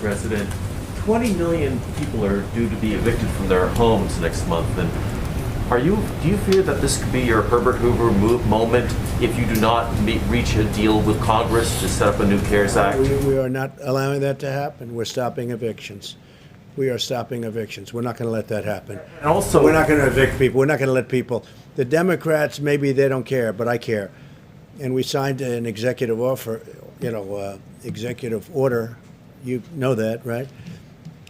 President. 20 million people are due to be evicted from their homes next month. And do you fear that this could be your Herbert Hoover moment if you do not reach a deal with Congress to set up a new CARES Act? We are not allowing that to happen. We're stopping evictions. We are stopping evictions. We're not going to let that happen. And also, we're not going to evict people. We're not going to let people. The Democrats, maybe they don't care, but I care. And we signed an executive executive order. You know that, right?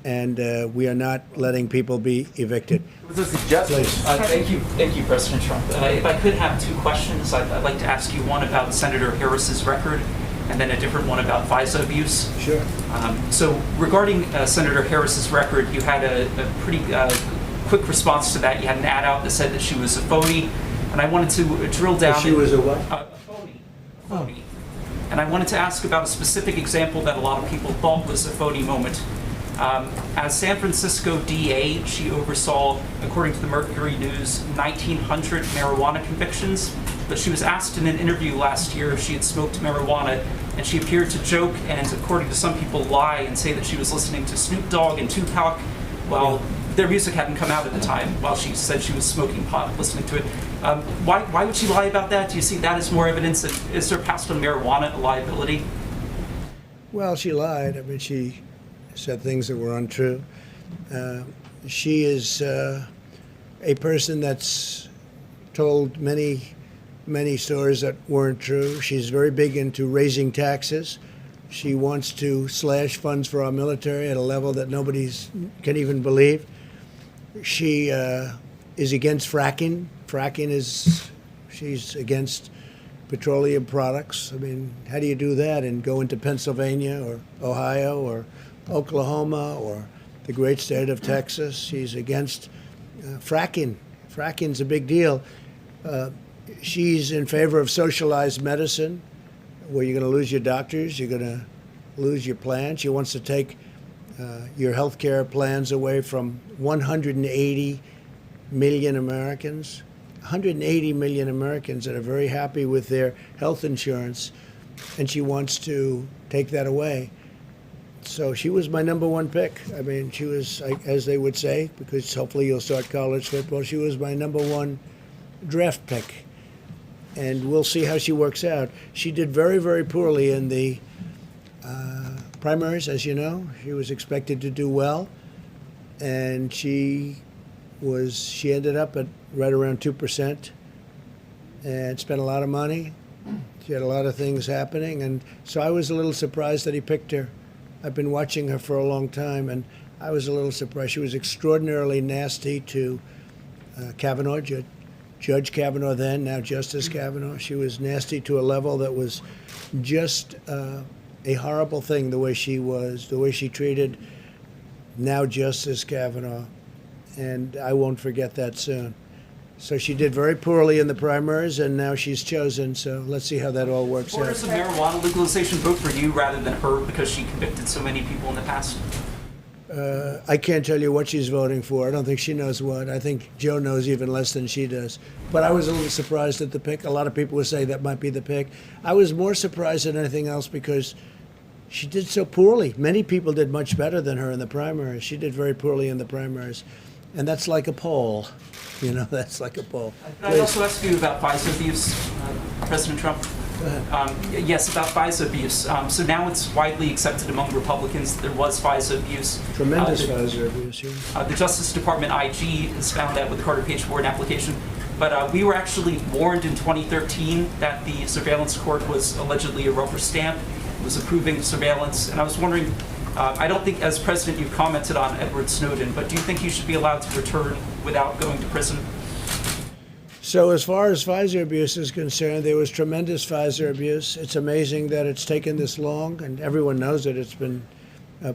And we are not letting people be evicted. Was a suggestion? Thank you, President Trump. If I could have two questions, I'd like to ask you one about Senator Harris's record, and then a different one about FISA abuse. Sure. So regarding Senator Harris's record, you had a pretty quick response to that. You had an ad out that said that she was a phony, and I wanted to drill down. She was a what? A phony. Phony. And I wanted to ask about a specific example that a lot of people thought was a phony moment. As San Francisco DA, she oversaw, according to the Mercury News, 1,900 marijuana convictions. But she was asked in an interview last year if she had smoked marijuana, and she appeared to joke and, according to some people, lie and say that she was listening to Snoop Dogg and Tupac while their music hadn't come out at the time, while she said she was smoking pot, listening to it. Why would she lie about that? Do you see that as more evidence that is surpassed on marijuana a liability? Well, she lied. I mean, she said things that were untrue. She is a person that's told many stories that weren't true. She's very big into raising taxes. She wants to slash funds for our military at a level that nobody can even believe. She is against fracking. She's against petroleum products. I mean, how do you do that and go into Pennsylvania or Ohio or Oklahoma or the great state of Texas? She's against fracking. Fracking's a big deal. She's in favor of socialized medicine, where you're going to lose your doctors, you're going to lose your plans. She wants to take your health care plans away from 180 million Americans. 180 million Americans that are very happy with their health insurance, and she wants to take that away. So she was my number one pick. I mean, she was, as they would say, because hopefully you'll start college football, she was my number one draft pick. And we'll see how she works out. She did very, very poorly in the primaries, as you know. She was expected to do well, and she ended up at right around 2% and spent a lot of money. She had a lot of things happening, and so I was a little surprised that he picked her. I've been watching her for a long time, and I was a little surprised. She was extraordinarily nasty to Kavanaugh, Judge Kavanaugh then, now Justice Kavanaugh. She was nasty to a level that was just a horrible thing, the way she treated now Justice Kavanaugh. And I won't forget that soon. So she did very poorly in the primaries, and now she's chosen. So let's see how that all works out. Or does the marijuana legalization vote for you rather than her because she convicted so many people in the past? I can't tell you what she's voting for. I don't think she knows what. I think Joe knows even less than she does. But I was a little surprised at the pick. A lot of people would say that might be the pick. I was more surprised than anything else because she did so poorly. Many people did much better than her in the primaries. She did very poorly in the primaries. And that's like a poll. You know, that's like a poll. Can I also ask you about FISA abuse, President Trump? Go ahead. Yes, about FISA abuse. So now it's widely accepted among Republicans that there was FISA abuse. Tremendous FISA abuse, yeah. The Justice Department IG has found that with the Carter Page Warren application. But we were actually warned in 2013 that the surveillance court was allegedly a rubber stamp. It was approving surveillance. And I was wondering, I don't think as president you've commented on Edward Snowden, but do you think he should be allowed to return without going to prison? So as far as FISA abuse is concerned, there was tremendous FISA abuse. It's amazing that it's taken this long, and everyone knows that it's been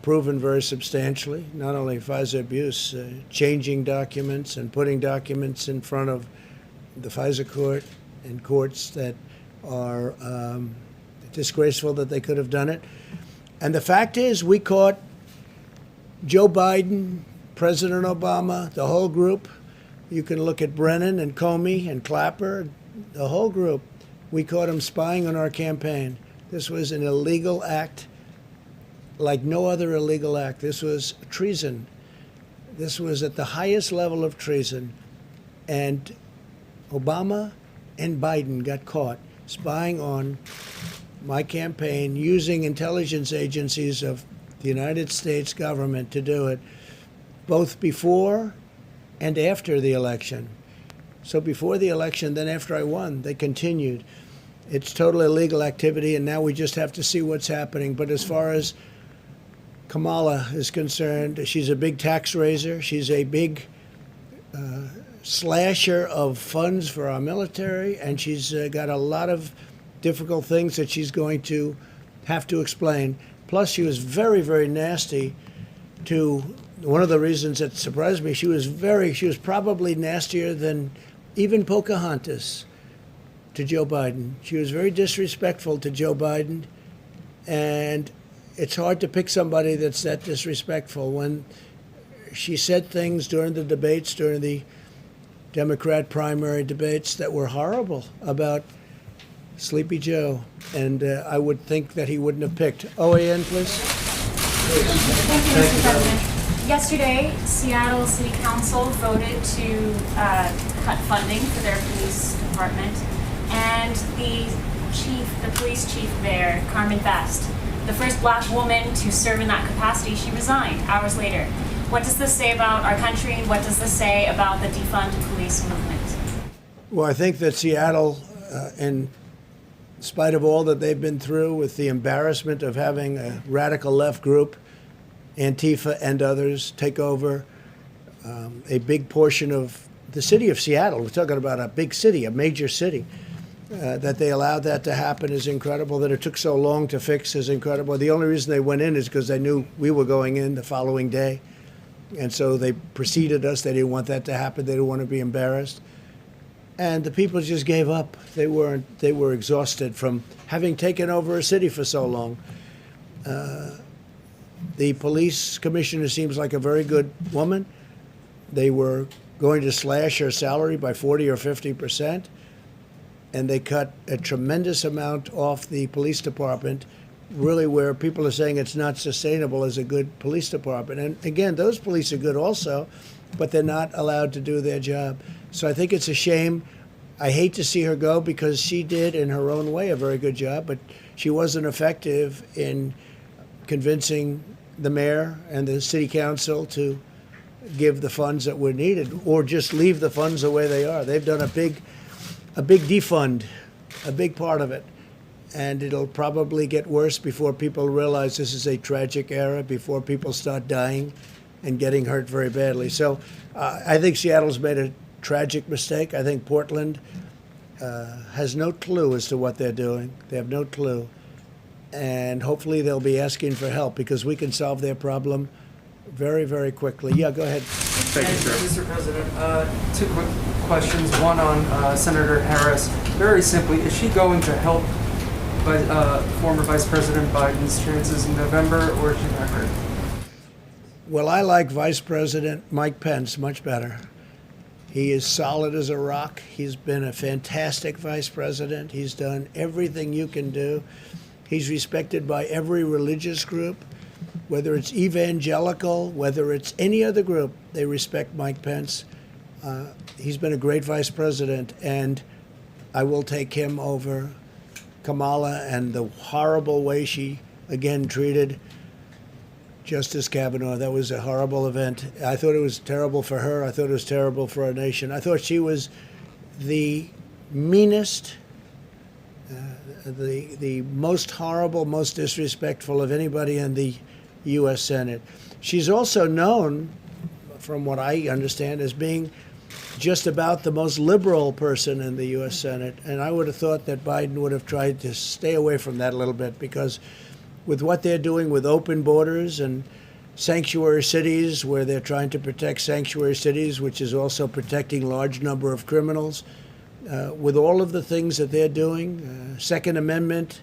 proven very substantially. Not only FISA abuse, changing documents and putting documents in front of the FISA court and courts that are disgraceful that they could have done it. And the fact is, we caught Joe Biden, President Obama, the whole group. You can look at Brennan and Comey and Clapper, the whole group. We caught them spying on our campaign. This was an illegal act. like no other illegal act. This was treason. This was at the highest level of treason. And Obama and Biden got caught spying on my campaign, using intelligence agencies of the United States government to do it, both before and after the election. So before the election, then after I won, they continued. It's total illegal activity, and now we just have to see what's happening. But as far as Kamala is concerned, she's a big tax raiser. She's a big slasher of funds for our military, and she's got a lot of difficult things that she's going to have to explain. Plus, she was very, very nasty to one of the reasons that surprised me. She was probably nastier than even Pocahontas to Joe Biden. She was very disrespectful to Joe Biden, and it's hard to pick somebody that's that disrespectful. When she said things during the debates, during the Democrat primary debates, that were horrible about Sleepy Joe, and I would think that he wouldn't have picked. OAN, please. Thank you, Mr. President. Yesterday, Seattle City Council voted to cut funding for their police department, and the police chief there, Carmen Best, the first black woman to serve in that capacity, she resigned hours later. What does this say about our country? What does this say about the defund police movement? Well, I think that Seattle, in spite of all that they've been through with the embarrassment of having a radical left group, Antifa and others, take over a big portion of the city of Seattle. We're talking about a big city, a major city. That they allowed that to happen is incredible. That it took so long to fix is incredible. The only reason they went in is because they knew we were going in the following day. And so they preceded us. They didn't want that to happen. They didn't want to be embarrassed. And the people just gave up. They were exhausted from having taken over a city for so long. The police commissioner seems like a very good woman. They were going to slash her salary by 40 or 50%. And they cut a tremendous amount off the police department, really where people are saying it's not sustainable as a good police department. And again, those police are good also, but they're not allowed to do their job. So I think it's a shame. I hate to see her go because she did, in her own way, a very good job, but she wasn't effective in convincing the mayor and the city council to give the funds that were needed, or just leave the funds the way they are. They've done a big defund, a big part of it. And it'll probably get worse before people realize this is a tragic era, before people start dying and getting hurt very badly. So I think Seattle's made a tragic mistake. I think Portland has no clue as to what they're doing. They have no clue. And hopefully they'll be asking for help because we can solve their problem very, very quickly. Yeah, go ahead. Thank you, sir. Mr. President, two quick questions. One on Senator Harris. Very simply, is she going to help former Vice President Biden's chances in November, or is she not hurt? Well, I like Vice President Mike Pence much better. He is solid as a rock. He's been a fantastic vice president. He's done everything you can do. He's respected by every religious group, whether it's evangelical, whether it's any other group. They respect Mike Pence. He's been a great vice president, and I will take him over Kamala and the horrible way she, again, treated Justice Kavanaugh. That was a horrible event. I thought it was terrible for her. I thought it was terrible for our nation. I thought she was the meanest, the most horrible, most disrespectful of anybody in the U.S. Senate. She's also known, from what I understand, as being just about the most liberal person in the U.S. Senate. And I would have thought that Biden would have tried to stay away from that a little bit, because with what they're doing with open borders and sanctuary cities, where they're trying to protect sanctuary cities, which is also protecting large number of criminals, with all of the things that they're doing, Second Amendment,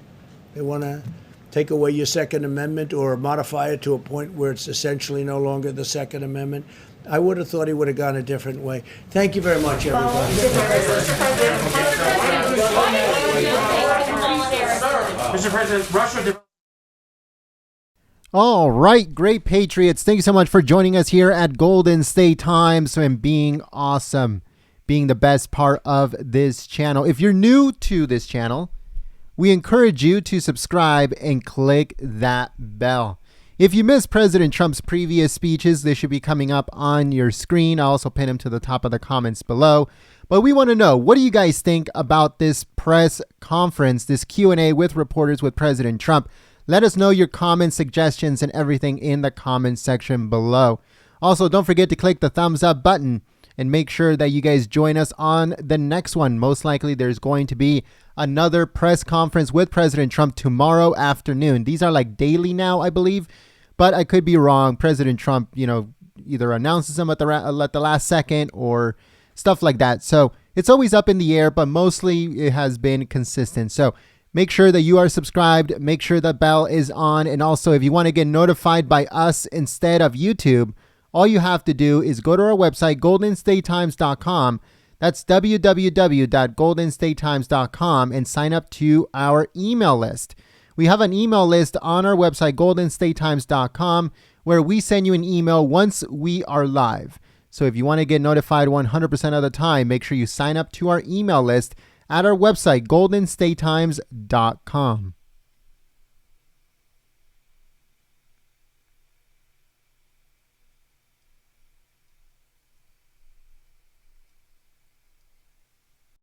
they want to take away your Second Amendment or modify it to a point where it's essentially no longer the Second Amendment. I would have thought he would have gone a different way. Thank you very much, everybody. Mr. President, Russia... All right, great Patriots. Thank you so much for joining us here at Golden State Times and being awesome, being the best part of this channel. If you're new to this channel, we encourage you to subscribe and click that bell. If you missed President Trump's previous speeches, they should be coming up on your screen. I'll also pin them to the top of the comments below. But we want to know, what do you guys think about this press conference, this Q&A with reporters with President Trump? Let us know your comments, suggestions, and everything in the comments section below. Also, don't forget to click the thumbs up button and make sure that you guys join us on the next one. Most likely there's going to be another press conference with President Trump tomorrow afternoon. These are like daily now, I believe, but I could be wrong. President Trump, either announces them at the last second or stuff like that. So it's always up in the air, but mostly it has been consistent. So make sure that you are subscribed. Make sure the bell is on. And also, if you want to get notified by us instead of YouTube, all you have to do is go to our website, goldenstatetimes.com. That's www.goldenstatetimes.com, and sign up to our email list. We have an email list on our website, goldenstatetimes.com, where we send you an email once we are live. So if you want to get notified 100% of the time, make sure you sign up to our email list at our website, goldenstatetimes.com.